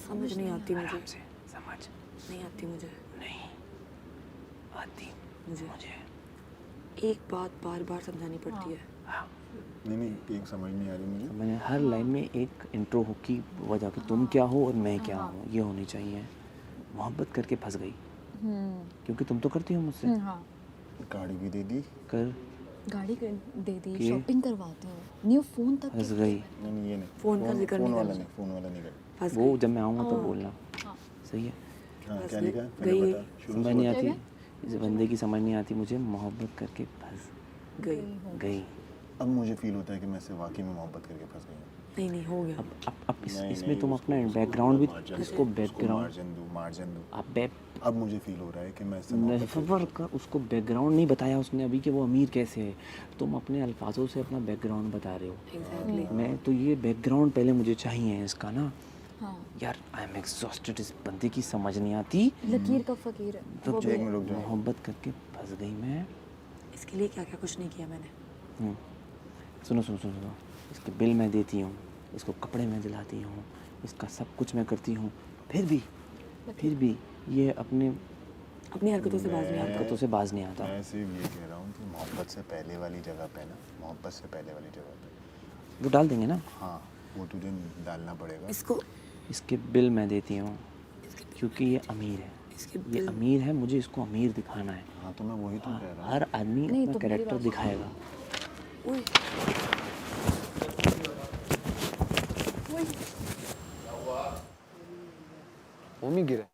समझ नहीं आती मुझे। आराम से समझ। नहीं आती मुझे। नहीं आती मुझे एक बात बार बार समझानी पड़ती है। हाँ नहीं एक समझ नहीं आ रही मुझे। मैंने हर लाइन में एक इंट्रो हो की वजह कि तुम क्या हो और मैं क्या हूँ ये होनी चाहिए। मोहब्बत करके फंस गई क्योंकि तुम तो करती हो मुझसे। हाँ गाड़ी भी दे दी। कर गाड़ी दे दी, कि? शॉपिंग करवाते हो, न्यू फोन तक फंस गई। नहीं ये नहीं। फोन का जिक्र नहीं करना। फोन वाला नहीं कर। फंस वो गई। जब मैं आऊँगा तो बोलना। सही है। हाँ फंस क्या गई। लिखा है? पहले गई। बता। शुरू समझ से नहीं बता। आती इस बंदे की समझ नहीं आती मुझे मोहब्बत करके फंस गई। गई। अब मुझे फील होता है कि मैं इससे वाकई में मोहब्बत करके फंस गई हूँ। नहीं हो गया। अब नहीं, इसमें नहीं, तुम उसको- अपना उसको बैकग्राउंड भी मार्जिन इसको दो, बैकग्राउंड मार्जिन दो। अब बैक अब मुझे फील हो रहा है कि मैं इससे मोहब्बत सबर कर उसको बैकग्राउंड नहीं बताया उसने अभी कि वो अमीर कैसे है। तुम अपने अल्फाजों से अपना बैकग्राउंड बता रहे हो। एग्जैक्टली। मैं तो ये बैकग्राउंड पहले मुझे चाहिए इसका ना। हाँ यार आई एम एग्जॉस्टेड इस बंदे की समझ नहीं आती। लकीर का फकीर है तो वो भी एक मिनट रुक जाओ। मोहब्बत करके फंस गई मैं। इसके लिए क्या क्या कुछ नहीं किया मैंने। सुनो सुनो सुनो सुनो इसके बिल मैं देती हूँ, इसको कपड़े मैं दिलाती हूँ, इसका सब कुछ मैं करती हूँ, फिर भी ये अपनी हरकतों से बाज नहीं आता। हरकतों से बाज नहीं आता। मैं सिर्फ ये कह रहा हूँ कि मोहब्बत से पहले वाली जगह पे ना, मोहब्बत से पहले वाली जगह पे वो डाल देंगे ना। हाँ वो तुझे डालना पड़ेगा। इसको इसके बिल मैं देती हूँ क्योंकि ये अमीर है। इसके ये अमीर है, मुझे इसको अमीर दिखाना है। हाँ तो मैं वही तो कह रहा हूँ। हर आदमी नहीं, अपना तो मेरी कैरेक्टर बात दिखाएगा। ओए मम्मी गिरे।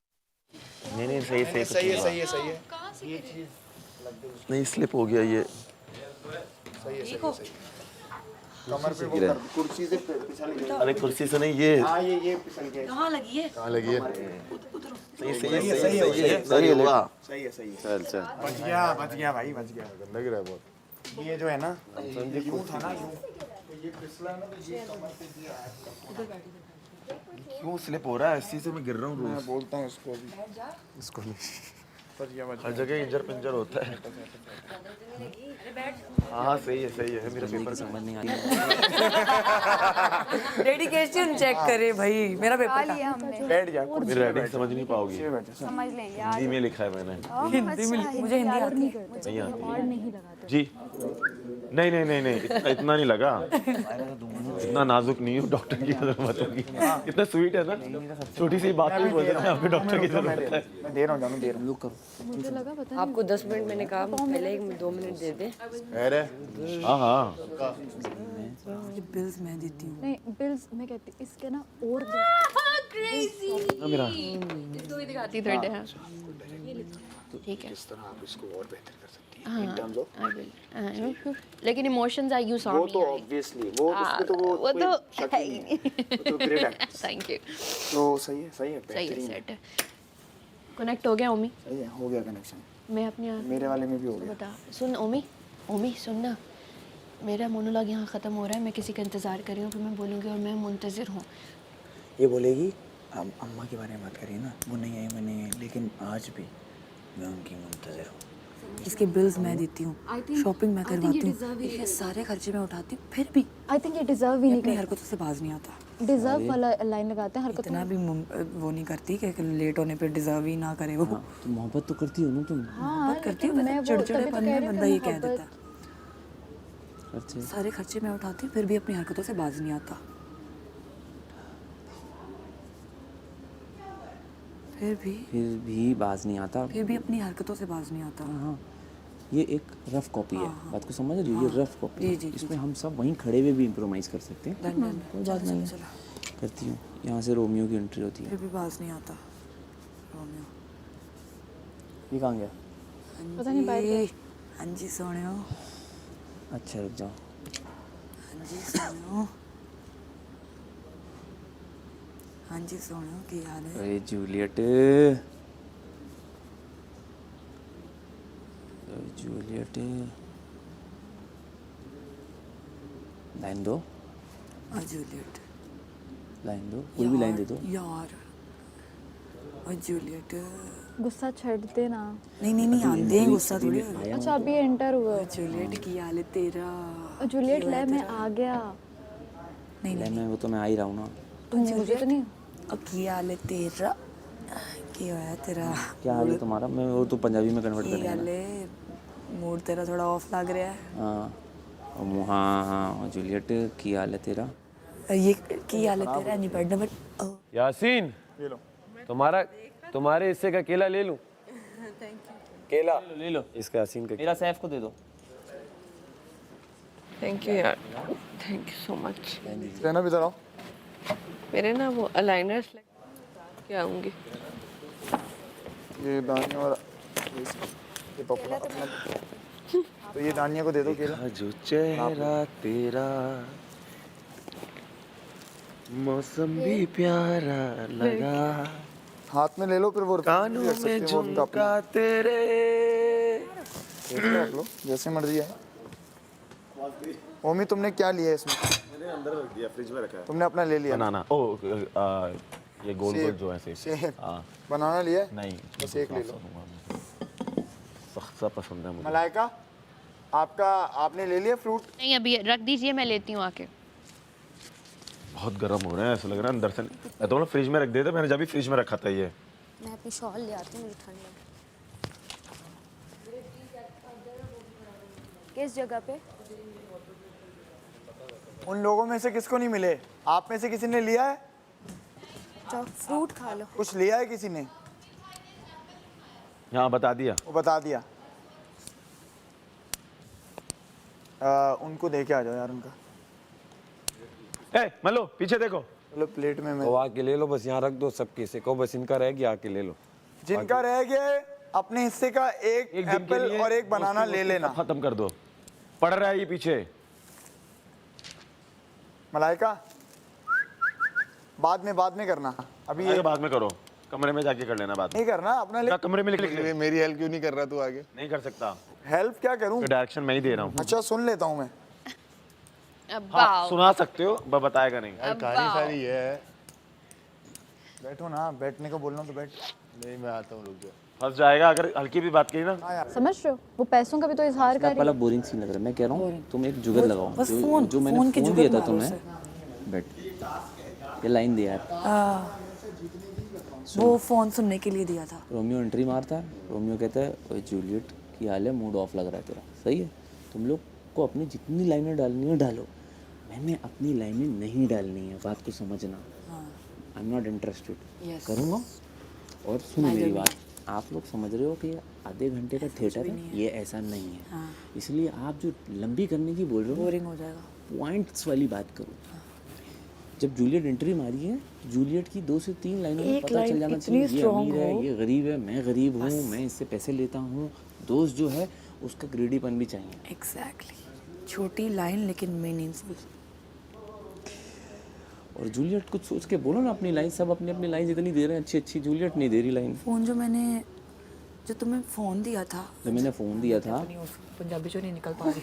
नहीं सही सही है नहीं स्लिप हो गया ये। कमर पे वो कर, कुर्सी से फिसल गया। अरे कुर्सी से नहीं ये हाँ ये फिसल गया। कहाँ लगी है? कहाँ लगी है? सही है सही है। चल चल बच गया भाई बच गया। गंदा गिरा है बहुत। ये जो है ना यूं था ना यूं, ये फिसला ना तो ये कमर पे दिया। क्यों स्लिप हो रहा है? इसी से मैं गिर रहा हूँ मैं रोज। बोलता हूँ इसको भी। इसको नहीं, बच गया हर जगह इंजर पिंजर होता है। हाँ सही है मेरा पेपर समझ नहीं आती। डेडिकेशन चेक करे भाई, मेरा पेपर था। लिया हमने। बैठ जा। मेरी राइटिंग समझ नहीं पाओगी। समझ लेंगे आज। हिंदी में लिखा है मैंने। हिंदी में मुझे हिंदी आती है। नहीं आती और नहीं लगाते जी। नहीं इतना नहीं लगा। इतना नाजुक नहीं हूँ, डॉक्टर की जरूरत होगी। इतना स्वीट है ना, छोटी सी बात भी बोल देते हैं आपके डॉक्टर की जरूरत है। मैं दे रहा हूँ जानू दे रहा हूँ। मुझे लगा पता आपको 10 मिनट मैंने कहा, पहले 2 मिनट दे दे। अरे हाँ बिल्स मैं देती हूँ। नहीं बिल्स मैं कहती इसके ना और ना मेरा तू ही दिखाती थ्रेड है। ठीक है किस तरह आप इसको और बेहतर कर सकती हैं हाँ, in terms of- I will. लेकिन इमोशंस आई यू सॉ वो मी। तो ऑब्वियसली वो उसमें तो वो वो कोई तो शक ही नहीं है। वो तो ग्रेट है। Thank you. तो सही है सही है बेहतरीन है। सेट है। कनेक्ट हो गया ओमी? सही है हो गया कनेक्शन। मैं अपनी मेरे वाले में भी हो गया। बता सुन ओमी सुन ना, मेरा मोनोलॉग यहाँ ख़त्म हो रहा है, मैं किसी का इंतज़ार कर रही हूँ, फिर मैं बोलूँगी और मैं मुंतज़िर हूँ। ये बोलेगी अम्मा के बारे में बात करिए ना, वो नहीं आई मैं नहीं आई, लेकिन आज भी मैं उनकी मुंतज़िर हूँ। इसके बिल्स मैं देती हूँ, शॉपिंग मैं करवाती हूँ, ये सारे खर्चे मैं उठाती हूँ, फिर भी आई थिंक ये डिजर्व ही ये नहीं अपनी करता। हरकतों से बाज नहीं आता। डिजर्व वाला लाइन लगाते हैं हरकतों इतना भी वो नहीं करती कि लेट होने पे डिजर्व ही ना करे वो। तो मोहब्बत तो करती हो ना तुम। मोहब्बत करती हूँ, मैं मैं वो चिड़चिड़ेपन तभी तो कह में रही हूँ बंदा कि ये कह मोहब्बत- देता है। खर्चे सारे खर्चे मैं उठाती हूँ, फिर भी अपनी हरकतों से बाज नहीं आता। फिर भी बाज नहीं आता। भी अपनी हरकतों से बाज नहीं आता। हाँ ये एक रफ कॉपी है। बात को समझ रही हो? ये रफ कॉपी है। जी, इसमें हम सब वहीं खड़े हुए भी इम्प्रोवाइज कर सकते हैं। कोई बात नहीं है। करती हूँ। यहाँ से रोमियो की एंट्री होती है। फिर भी बाज नहीं आता। रोमियो। ये कहाँ गया? पता नहीं बाहर गया। हाँ जी सोनियो। अच्छा रुक जाओ। हाँ जी सोनियो। हाँ जी सोनियो की हाल है? अरे जूलियट, जूलियट लाइन दो, जूलियट लाइन दो, कोई भी लाइन दे दो। यार और जूलियट। गुस्सा छड़ देना। नहीं आते हैं गुस्सा थोड़ी। अच्छा अभी एंटर हुआ। जूलियट की हाल है तेरा? जूलियट ले मैं आ गया। नहीं मैं वो तो मैं आ ही रहा हूँ ना। तुम मुझे तो नहीं। की हाल है तेरा क्या है तेरा क्या हाल है तुम्हारा? मैं वो तो पंजाबी में कन्वर्ट की करेंगे हाल ना। है मूड तेरा थोड़ा ऑफ लग रहा है हाँ हाँ हाँ जूलियट की हाल है तेरा? ये की हाल है तेरा नहीं पढ़ना बट यासीन तुम्हारे हिस्से का केला ले लूं? केला ले लो, इसका यासीन का। मेरा सैफ को दे दो। थैंक यू यार, थैंक यू सो मच। रहना भी इधर आओ। मेरे ना वो अलाइनर्स लेके आऊँगी। ये दानिया और ये पपड़ा अपना तो ये दानिया को दे दो केला। जो चेहरा तेरा मौसम भी प्यारा लगा, हाथ में ले लो फिर वो कानों में झुमका तेरे। रख लो जैसे मर्जी है। ओमी तुमने क्या लिया है इसमें? मैंने अंदर रख दिया, फ्रिज में रखा है। तुमने अपना ले लिया? बनाना। ओ ये गोल गोल जो है सेब। सेब हाँ बनाना लिया है? नहीं, बस एक ले लो। सख्त सा पसंद है मुझे। मलाइका आपका आपने ले लिया फ्रूट? नहीं अभी रख दीजिए, मैं लेती हूँ आके। बहुत गर्म हो रहा है, ऐसा लग रहा है अंदर से। मैं तो फ्रिज में रख देते, मैंने जब भी फ्रिज में रखा था ये। मैं अपनी शॉल ले आती हूँ, मुझे ठंड लग। किस जगह पे? उन लोगों में से किसको नहीं मिले? आप में से किसी ने लिया है? चलो फ्रूट खा लो। कुछ लिया है किसी ने? हाँ बता दिया। वो बता दिया। उनको दे के आ जाओ यार उनका। ए मलो पीछे देखो। चलो प्लेट में मैं तो आके ले लो, बस यहाँ रख दो सबके से कहो, बस इनका रह गया आके ले लो। जिनका रह गया है अपने हिस्से का एक दिन के एप्पल लिए और एक बनाना ले लेना। खत्म कर दो, पड़ रहा है ये पीछे। मलाइका बाद में करना, अभी ये बाद में करो, कमरे में जाके कर लेना बाद में। नहीं करना अपना ले। कमरे में लिख ले। मेरी हेल्प क्यों नहीं कर रहा तू आगे? नहीं कर सकता, हेल्प क्या करूं? डायरेक्शन मैं ही दे रहा हूँ। अच्छा सुन लेता हूं मैं। हाँ, सुना सकते हो, बताएगा नहीं। कहानी सारी है। बैठो ना, बैठने को बोल रहा हूं तो बैठ। नहीं मैं आता हूं, रुक जा। फंस जाएगा अगर हल्की भी बात की ना। समझ रहे हो, वो पैसों का भी तो इजहार कर रही पहला है। बोरिंग सीन लग रहा है। मैं कह रहा हूँ तुम एक जुगत लगाओ। बस जो फोन- जो मैंने फोन की फोन जुगत दिया था मारो तुम्हें, बैठ ये लाइन दिया यार। वो फोन सुनने के लिए दिया था। रोमियो एंट्री मारता है, रोमियो कहता है ओए जूलियट की हाल है, मूड ऑफ लग रहा है तेरा। सही है, तुम लोग को अपनी जितनी लाइनें डालनी है डालो, मैंने अपनी लाइनें नहीं डालनी है। बात को समझना। I am not interested. करूँगा। और सुनो मेरी बात, आप लोग समझ रहे हो कि आधे घंटे का थिएटर है, ये ऐसा नहीं है। इसलिए आप जो लंबी करने की बोल रहे हो, बोरिंग हो जाएगा। पॉइंट्स वाली बात करो। जब जूलियट एंट्री मारी है, जूलियट की 2 से 3 लाइनों में एक पता चल लाइन जाना इतनी चाहिए ये strong अमीर है, हो। ये गरीब है, मैं गरीब हूँ, मैं इससे पैसे लेता हूँ। दोस्त जो है उसका ग्रेडीपन भी चाहिए। एग्जैक्टली छोटी लाइन लेकिन मीनिंगफुल। और जूलियट कुछ सोच के बोलो ना अपनी लाइन। सब अपनी अपनी लाइन इतनी दे रहे हैं अच्छी अच्छी, जूलियट नहीं दे रही लाइन। फोन जो तुम्हें फोन दिया था, जब मैंने फ़ोन दिया था, पंजाबी जो नहीं निकल पा रही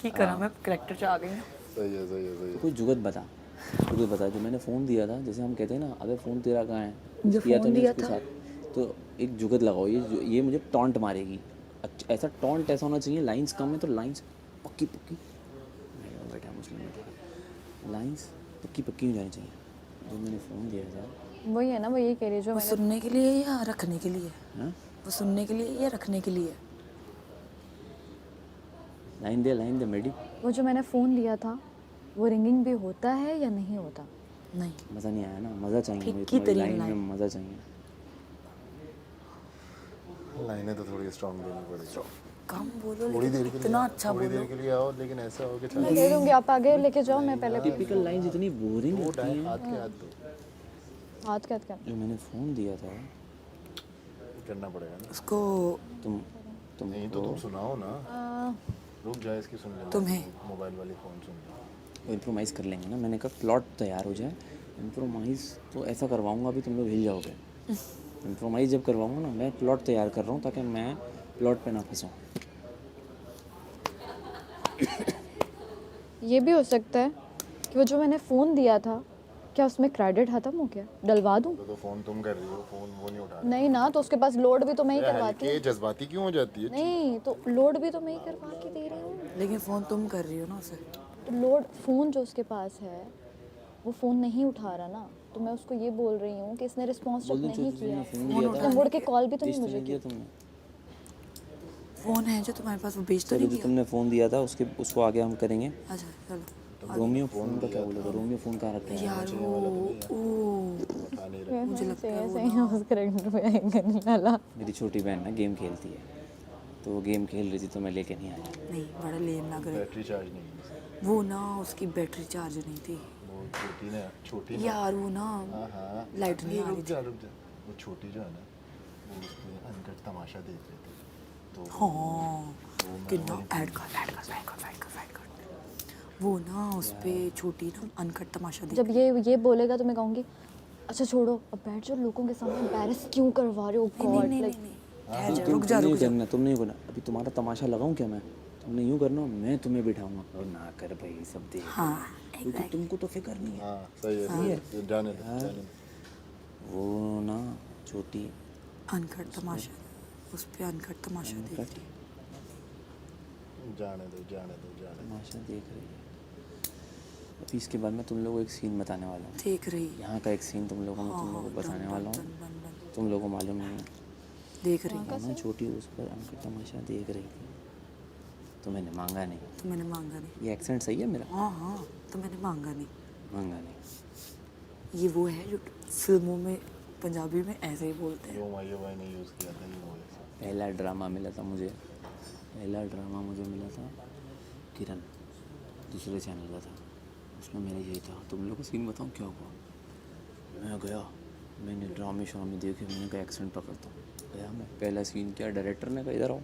की करा, मैं करेक्टर से आ गई हूँ। तो कोई जुगत बता, जो मैंने फ़ोन दिया था। जैसे हम कहते हैं ना, अबे फ़ोन तेरा कहाँ है, किया तो नहीं उसके साथ। तो एक जुगत लगाओ, ये मुझे टॉन्ट मारेगी। अच्छा ऐसा टॉन्ट ऐसा होना चाहिए, लाइंस कम है तो लाइंस पक्की पक्की, बेटा मुस्लिम बेटा, लाइंस पक्की पक्की हो जानी चाहिए। जो मैंने फ़ोन दिया था वही है ना, वो यही कह रही है जो वो मैंने। सुनने के लिए या रखने के लिए? हाँ? वो सुनने के लिए या रखने के लिए? लाइन दे मेडी। वो जो मैंने फ़ोन लिया था, वो रिंगिंग भी होता है या नहीं होता? नहीं, मज़ा नहीं आया ना, मज़ा चाहिए मुझे की तुम्हारी तरीन लाइन में, लाइन। मज़ा चाहिए। लाइनें तो थोड़ी स्ट्रांग देनी पड़ेगी। कम बोलो लेकिन इतना अच्छा थोड़ी बोलो। देर के लिए आओ, लेकिन ऐसा हो कि मैं दे दूंगी, आप आगे लेके जाओ, मैं पहले टिपिकल लाइंस इतनी बोरिंग लगती हैं। हाथ के हाथ दो हाथ क्या क्या। जो मैंने फ़ोन दिया था, करना पड़ेगा ना। उसको तुम नहीं तो तुम सुनाओ ना, रुक जाए इसकी सुन लेना। तुम्हें मोबाइल वाली फ़ोन सुन लो। इम्प्रोमाइज़ कर लेंगे ना। मैंने कहा प्लॉट तैयार हो जाए, इम्प्रोमाइज़ तो ऐसा करवाऊंगा अभी तुम लोग हिल जाओगे। इम्प्रोमाइज़ जब करवाऊंगा ना, मैं प्लॉट तैयार कर रहा हूँ ताकि मैं प्लॉट पे ना फंसाऊँ। ये भी हो सकता है कि वो जो मैंने फ़ोन दिया था, क्या उसमें क्रेडिट ख़त्म हो गया? डलवा दूँ? तो फ़ोन तुम कर रही हो, फ़ोन वो नहीं उठा नहीं ना, तो उसके पास लोड भी तो मैं ही करवाती हूँ। रही। जज्बाती क्यों हो जाती है? नहीं तो लोड भी तो मैं ही करवा के दे रही हूँ। लेकिन फ़ोन तुम कर रही हो ना उसे। तो लोड फ़ोन जो उसके पास है वो फ़ोन नहीं उठा रहा ना, तो मैं उसको ये बोल रही हूँ कि इसने रिस्पॉन्स बोल जब दो नहीं छोटी किया, फ़ोन दिया उसने था, मुड़ के कॉल भी तो नहीं भेज तो मुझे नहीं की। किया तुमने। फोन है जो तुम्हारे पास, वो बेच तो चलो नहीं जो किया। तुमने फ़ोन दिया था उसको आगे हम करेंगे। अच्छा चलो। रोमियो फ़ोन का क्या बोलेगा? रोमियो फ़ोन कहाँ रखा है? यार वो मुझे लगता है वो सही उस करेक्टर पे आएगा लाला। मेरी छोटी बहन ना गेम खेलती है, तो वो गेम खेल रही थी तो मैं लेके नहीं आया। नहीं, बड़ा लेम लग रहा है। बैटरी चार्ज नहीं, वो ना उसकी बैटरी चार्ज नहीं थी वो छोटी यार, वो ना लाइट नहीं आ रही थी। रुक जा, वो छोटी जो है ना, वो उसमें अनकट तमाशा देख रही थी, तो हाँ कितना ऐड कर वो ना उस पे छोटी ना अनकट तमाशा देख। जब ये बोलेगा तो मैं कहूँगी अच्छा छोड़ो, अब बैठ जाओ, लोगों के सामने एम्बैरेस क्यों करवा रहे हो? गॉड लाइक ठहर जा, रुक तुमने यूँ जा। करना, तुमने यूँ करना। अभी तुम्हारा तमाशा लगाऊं क्या मैं? तुमने यूँ करना, मैं तुम्हें बिठाऊंगा। और ना कर भाई, सब देख। हाँ क्योंकि तुमको तो फिक्र नहीं है। हाँ सही है, जाने दे। वो ना छोटी अनकट तमाशा, उस पे अनकट तमाशा देख रही। जाने दो। तमाशा देख रही है। अभी इसके बाद मैं तुम लोगों को एक सीन बताने वाला हूँ। देख रही। यहाँ का एक सीन तुम लोगों को बताने वाला हूँ। तुम लोगों को मालूम नहीं है। देख रही। वो ना छोटी उस पर अनकट तमाशा देख रही थी, तो मैंने मांगा नहीं। तो मैंने मांगा नहीं। ये एक्सेंट सही है मेरा? हाँ तो मैंने मांगा नहीं। मांगा नहीं। ये वो है जो फिल्मों में पंजाबी में ऐसे ही बोलते हैं। यो भाई ने यूज़ किया था ये वो। पहला ड्रामा मिला था मुझे मिला था किरण, दूसरे चैनल का था। उसमें मेरा यही था। तुम लोग को सीन बताऊँ क्या हुआ? मैं गया, मैंने ड्रामे देखे, मैंने कहा एक्सेंट पकड़ता हूँ। गया मैं, पहला सीन किया, डायरेक्टर ने कहा इधर आओ।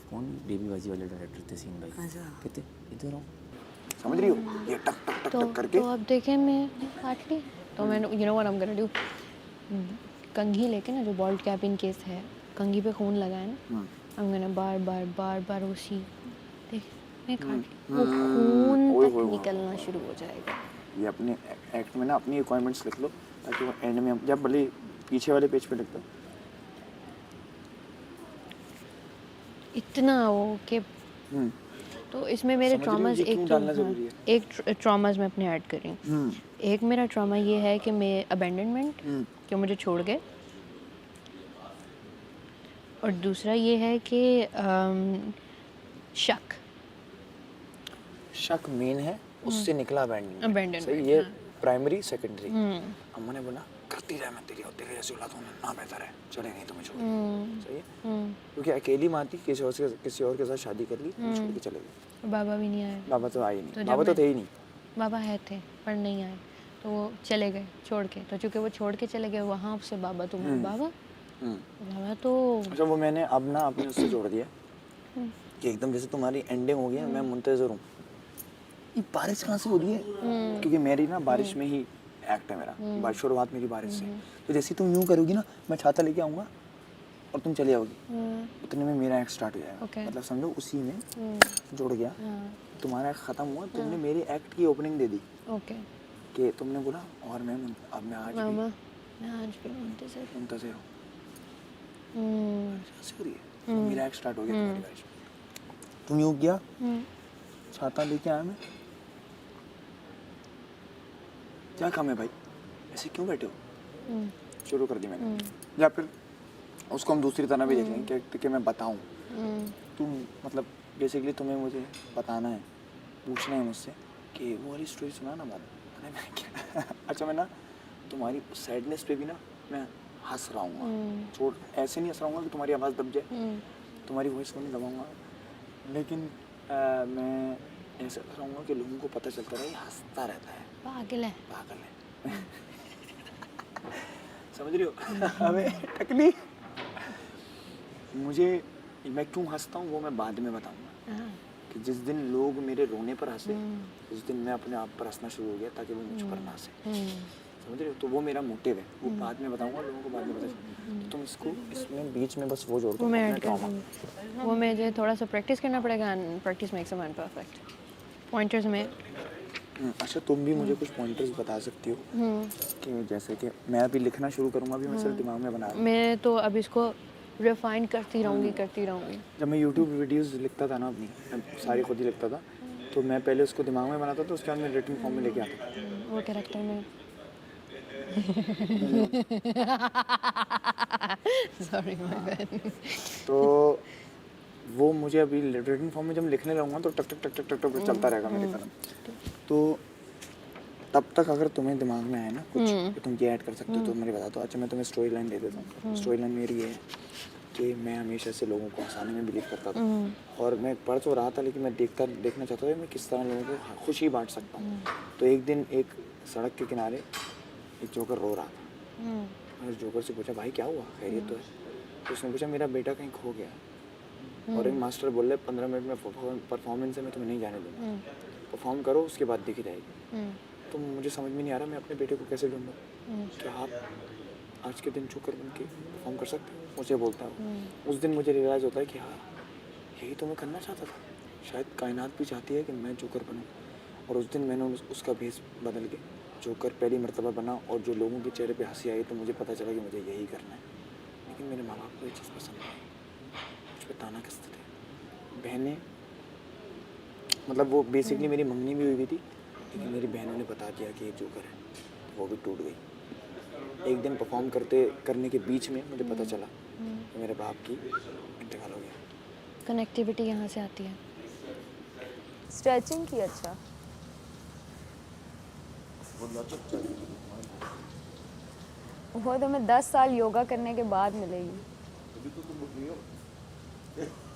कौन? बेबी बाजी वाले डायरेक्टर थे सीन भाई। अच्छा। कहते इधर आओ। समझ रही हो? ये टक टक टक टक करके तो अब देखें मैं काट ली, तो मैं you know what I am gonna do, कंघी लेके ना, जो बॉल्ड कैप इन केस है, कंघी पे खून लगा है ना, आई एम गोना बार बार उसी देख मैं काट ली, वो खून तक निकलना शुरू हो जाएगा। ये अपने एक्ट में ना अपनी रिक्वायरमेंट्स लिख लो, ताकि वो एंड में जब भले पीछे वाले पेज पे लिख दो। इतना वो कि तो इसमें मेरे समझ रही हो ट्रॉमास ये क्यों डालना ज़रूरी है? एक ट्रॉमास में अपने ऐड कर रही हूँ। एक मेरा ट्रॉमा ये है कि मैं अबेंडनमेंट, कि मुझे छोड़ गए, और दूसरा ये है कि शक मेन है, उससे निकला Abandonment, सही। ये प्राइमरी सेकेंडरी। अम्मा ने बोला करती रहे, मैं तेरी जैसे औलाद होना ना बेहतर है, चले नहीं तो मैं छोड़ सही है। क्योंकि अकेली माँ थी, किसी और के साथ शादी कर ली, छोड़ के चले गए। बाबा भी नहीं आए। बाबा तो आए नहीं, तो बाबा तो थे ही नहीं। बाबा है थे पर नहीं आए, तो वो चले गए छोड़ के। तो चूँकि वो छोड़ के चले गए, वहाँ से बाबा बाबा तो अच्छा, वो मैंने अब ना अपने उससे जोड़ दिया कि एकदम जैसे तुम्हारी एंडिंग हो गई है, मैं मुंतज़र हूँ। ये बारिश कहाँ से हो रही है? क्योंकि मेरी ना बारिश में ही एक्ट है मेरा, शुरुआत मेरी बारिश से। तो जैसे तुम यूँ करोगी ना, मैं छाता लेके आऊँगा और तुम चले आओगी, उतने में मेरा एक्ट स्टार्ट हो जाएगा। मतलब समझो उसी में जुड़ गया। तुम्हारा एक्ट ख़त्म हुआ, तुमने मेरे एक्ट की ओपनिंग दे दी कि तुमने बोला और मैं आज भी मुंतज़र हूँ। ऐसे हो रही है, मेरा एक्ट स्टार्ट हो गया तुम्हारी बारिश में। तुम यूँ किया, छाता लेके आया मैं, क्या काम है भाई, ऐसे क्यों बैठे हो, शुरू कर दी मैंने। या फिर उसको हम दूसरी तरह भी देखेंगे कि मैं बताऊं, तुम मतलब बेसिकली तुम्हें मुझे बताना है, पूछना है मुझसे कि वो वाली स्टोरी सुना ना बाद। अरे मैं क्या अच्छा, मैं ना तुम्हारी सैडनेस पे भी ना मैं हंस रहा हूँ। छोड़, ऐसे नहीं हंस रहा हूँ कि तुम्हारी आवाज़ दब जाए, तुम्हारी वॉइस को नहीं दबाऊँगा, लेकिन मैं ऐसे हंस रहा हूँ कि लोगों को पता चलता रहे हंसता रहता है, पागल है समझ रही हो? हमें टकली मुझे, मैं क्यों हंसता हूँ वो मैं बाद में बताऊँगा। कि जिस दिन लोग मेरे रोने पर हंसे, उस दिन मैं अपने आप पर हंसना शुरू हो गया ताकि वो मुझ पर ना हंसे। समझ रहे हो? तो वो मेरा मोटिव है, वो बाद में बताऊँगा, लोगों को बाद में पता चलेगा। तुम इसको इसमें बीच में बस वो जोड़ दो, अपना ड्रामा। वो मुझे थोड़ा सा प्रैक्टिस करना पड़ेगा, practice makes a man perfect. Pointers में अच्छा, तुम भी मुझे कुछ पॉइंटर्स बता सकती हो कि जैसे कि मैं अभी लिखना शुरू करूँगा, अभी मैं सिर्फ दिमाग में बना रहा हूँ। मैं तो अब इसको रिफाइन करती रहूँगी। जब मैं यूट्यूब वीडियोस लिखता था ना अपनी, मैं सारी खुद ही लिखता था, तो मैं पहले उसको दिमाग में बनाता था, उसके बाद मैं रिटन फॉर्म में लेके आता था। वो कैरेक्टर में सॉरी माय बैड। तो वो मुझे अभी रिटन फॉर्म में जब लिखने लगूंगा तो टक टक टक टक टक टक चलता रहेगा मेरे कलम। तो तब तक अगर तुम्हें दिमाग में आए ना कुछ कि तुम ये ऐड कर सकते हो तो मुझे बता दो। अच्छा मैं तुम्हें स्टोरी लाइन दे देता हूँ। स्टोरी लाइन मेरी ये है कि मैं हमेशा से लोगों को हंसाने में बिलीव करता था और मैं पढ़ तो रहा था लेकिन मैं देखना चाहता था मैं किस तरह लोगों को खुशी बांट सकता हूँ। तो एक दिन एक सड़क के किनारे एक जोकर रो रहा था। मैंने उस जोकर से पूछा भाई क्या हुआ, खैरियत तो है? तो उसने पूछा मेरा बेटा कहीं खो गया और एक मास्टर बोल रहे 15 मिनट में परफॉर्मेंस है, मैं तुम्हें नहीं जाने दूँगा, परफॉर्म करो उसके बाद देखी जाएगी। तो मुझे समझ में नहीं आ रहा मैं अपने बेटे को कैसे ढूंढूं। क्या आप आज के दिन जोकर बन के परफॉर्म कर सकते हो? मुझे बोलता है। उस दिन मुझे रियलाइज़ होता है कि हाँ यही तो मैं करना चाहता था, शायद कायनात भी चाहती है कि मैं जोकर बनूं। और उस दिन मैंने उसका भेष बदल के जोकर पहली मर्तबा बना और जो लोगों के चेहरे पे हंसी आई तो मुझे पता चला कि मुझे यही करना है। लेकिन मेरे माँ बाप को ये चीज़ पसंद नहीं, मुझ पर ताना कसते थे। बहनें मतलब वो बेसिकली मेरी मंगनी भी हुई थी लेकिन मेरी बहनों ने बता दिया कि ये जोकर है, तो वो भी टूट गई। एक दिन परफॉर्म करने के बीच में मुझे पता चला कि मेरे बाप की इंतकाल हो गया। कनेक्टिविटी यहाँ से आती है। स्ट्रेचिंग की अच्छा। वो तो मैं 10 साल योगा करने के बाद मिलेगी।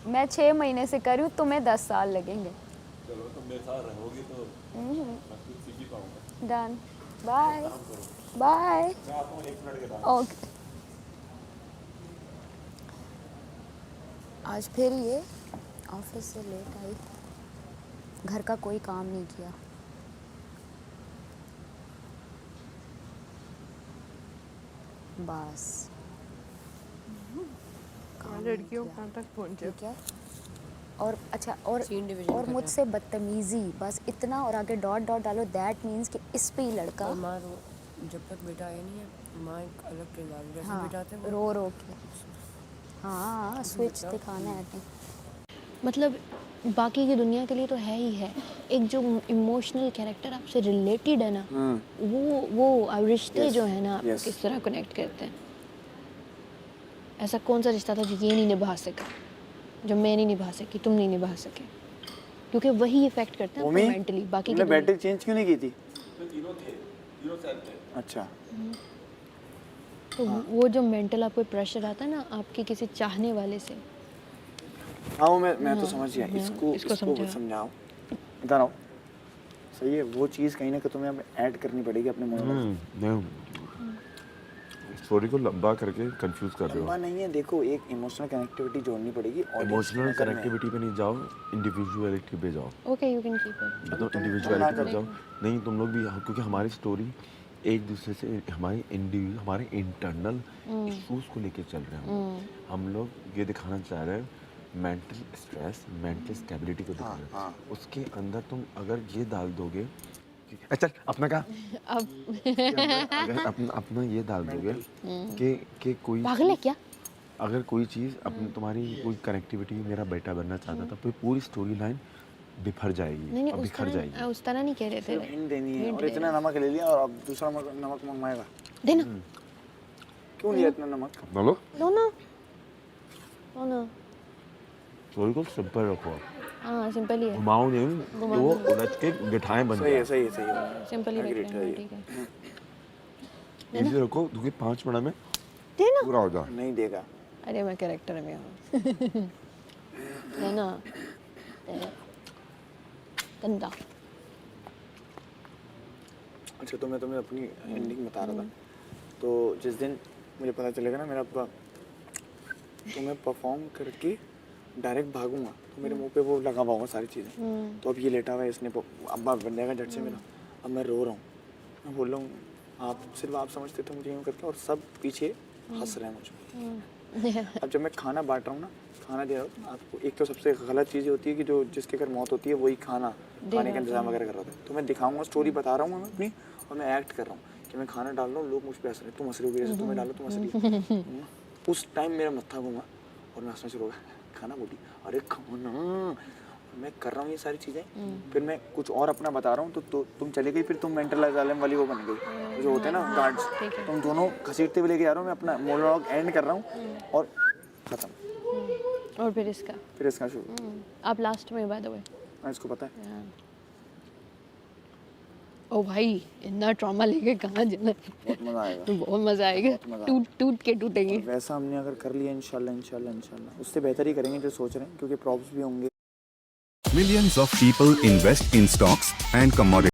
मैं 6 महीने से कर रही हूँ, तुम्हें 10 साल लगेंगे। चलो तुम मेरे साथ रहोगी तो मैं कुछ सीख ही पाऊंगा। डन। Bye bye. ओके। आज फिर ये ऑफिस से लेट आई, घर का कोई काम नहीं किया। बस लड़कियों कहाँ तक पहुँचे? ठीक है। और अच्छा और मुझसे बदतमीजी बस इतना और आगे डॉट डॉट डालो, दैट मीन्स कि इस पे ही लड़का माँ जब तक बेटा आया नहीं है माँ एक अलग किरदार जैसे हाँ बेटा आते हैं रो रो के हाँ स्विच दिखाना है। मतलब बाकी की दुनिया के लिए तो है ही है, एक जो इमोशनल कैरेक्टर आपसे रिलेटेड है ना, वो रिश्ते जो है ना आपको किस तरह कनेक्ट करते हैं। ऐसा कौन सा रिश्ता था जो ये नहीं निभा सका, जो मैं नहीं निभा सकी, तुम नहीं निभा सके? क्योंकि वही इफेक्ट करते हैं आपको मेंटली। बाकी की बैटरी चेंज क्यों नहीं की थी? अच्छा तो वो जो मेंटल आपको प्रेशर आता है ना आपके किसी चाहने वाले से। हाँ वो मैं तो समझ गया। इसको समझाओ, बता रहा हूँ सही है। वो चीज़ कहीं ना कहीं तुम्हें अब ऐड करनी पड़ेगी अपने मोनोलॉग। स्टोरी को लंबा करके कंफ्यूज कर रहे हो। लंबा नहीं है, देखो एक इमोशनल कनेक्टिविटी जोड़नी पड़ेगी। इमोशनल कनेक्टिविटी पे नहीं जाओ, इंडिविजुअलिटी पे जाओ। Okay you can keep it. मतलब इंडिविजुअलिटी पे जाओ। नहीं तुम लोग भी, क्योंकि हमारी स्टोरी एक दूसरे से हमारे इंटरनल इश्यूज को लेके चल रहे हैं। हम लोग ये दिखाना चाह रहे हैं मेंटल स्ट्रेस, मेंटल स्टेबिलिटी को दिखा रहे हैं। उसके अंदर तुम अगर ये डाल दोगे, चल अपना क्या अगर अपना ये डाल दोगे कि कोई पागल है क्या? अगर कोई चीज़ अपनी तुम्हारी कोई कनेक्टिविटी मेरा बेटा बनना चाहता था तो पूरी स्टोरी लाइन बिखर जाएगी, बिखर जाएगी। उस तरह नहीं कह रहे थे। हिंट देनी है और इतना नमक ले लिया और अब दूसरा नमक मंगवाएगा। देना क्यों लिया इतना नमक? लो लो ना स्टोरी को सिंपल रखो। हाँ सिंपल ही है। घुमाओ नहीं, वो उलझ के गिठाएं बन जाए। सही है। सिंपल ही रख रहे हैं, ठीक है। इजी रखो क्योंकि 5 मिनट में देना पूरा हो जाए। नहीं देगा। अरे मैं कैरेक्टर में हूँ। देना गंदा। अच्छा तो मैं तुम्हें अपनी एंडिंग बता रहा था। तो जिस दिन मुझे पता चलेगा ना मेरा तो मैं परफॉर्म करके डायरेक्ट भागूंगा तो मेरे मुंह पे वो लगा हुआ होगा सारी चीज़ें। तो अब ये लेटा हुआ है, इसने अब्बा बन जाएगा झट से मेरा। अब मैं रो रहा हूँ, मैं बोल रहा हूँ आप समझते थे मुझे यूँ करके, और सब पीछे हंस रहे हैं मुझे। अब जब मैं खाना बांट रहा हूँ ना, खाना दे रहा हूँ आपको, एक तो सबसे गलत चीज़ होती है कि जो जिसके घर मौत होती है वही खाने का इंतजाम वगैरह कर रहा था। तो मैं दिखाऊंगा, स्टोरी बता रहा हूँ मैं अपनी, और मैं एक्ट कर रहा हूँ कि मैं खाना डाल रहा हूँ, लोग मुझ पर हंस रहे हैं, तुम हंस रही हो जैसे तुम्हें डालो तुम हंस रही हो। उस टाइम मेरा मत्था घूमा और मैं हंसना शुरू हो गया। खाना बोली अरे खाना, मैं कर रहा हूँ ये सारी चीज़ें, फिर मैं कुछ और अपना बता रहा हूँ तो तुम चले गई, फिर तुम मेंटल असाइलम वाली वो बन गई, जो होते हैं ना गार्ड्स, तुम दोनों घसीटते हुए लेके जा रहा हूँ, मैं अपना मोनोलॉग एंड कर रहा हूँ और ख़त्म। और फिर इसका शुरू। आप लास्ट में बाय द वे, हाँ, इसको पता है। ओ भाई इतना ट्रॉमा लेके कहाँ जाना, बहुत मज़ा आएगा, बहुत मज़ा आएगा, टूट के टूटेंगे। वैसा हमने अगर कर लिया इंशाल्लाह उससे बेहतर ही करेंगे जो सोच रहे हैं, क्योंकि प्रॉब्स भी होंगे। Millions of people invest in stocks and commodities.